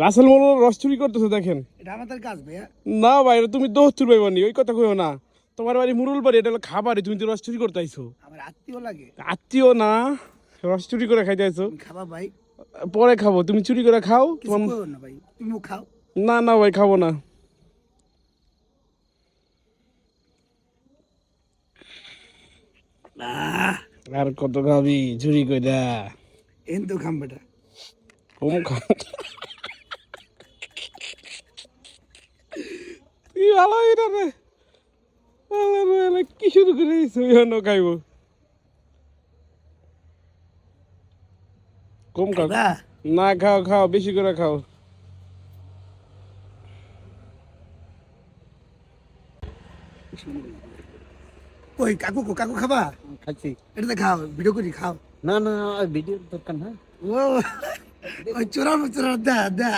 রাসেল মোড়ল রস চুরি করতেছে দেখেন। এটা আমাদের কাজ ভাইয়া। না ভাই এটা তুমি দোষ চুরি পাইবানি, ওই কথা কইও না। তোমার বাড়ি মুরুল বাড়ি, এটা হলো খাবারই, তুমি তো রস চুরি করতে আইছো। আমার আত্মীয় লাগে। আত্মীয় না, রস চুরি করে খাইতে আইছো। তুমি খাবা ভাই? পরে খাবো, তুমি চুরি করে খাও। কিছু কইও না ভাই, তুমি খাও। না না ভাই খাবো না। আর কত খাবি চুরি কইরা? এন তো খাম বেটা। কম খা। তুই ভালো এটা রে, কি শুরু করে দিছো? খাইব কম খাও। খাইবা? না খাও খাও, বেশি করে খাও। ওই কাকু কাকু খাবা? খাচ্ছি। এটা খাও, ভিডিও করি খাও। না না ভিডিওর দরকার না। ও ওই চোরানো দা দা।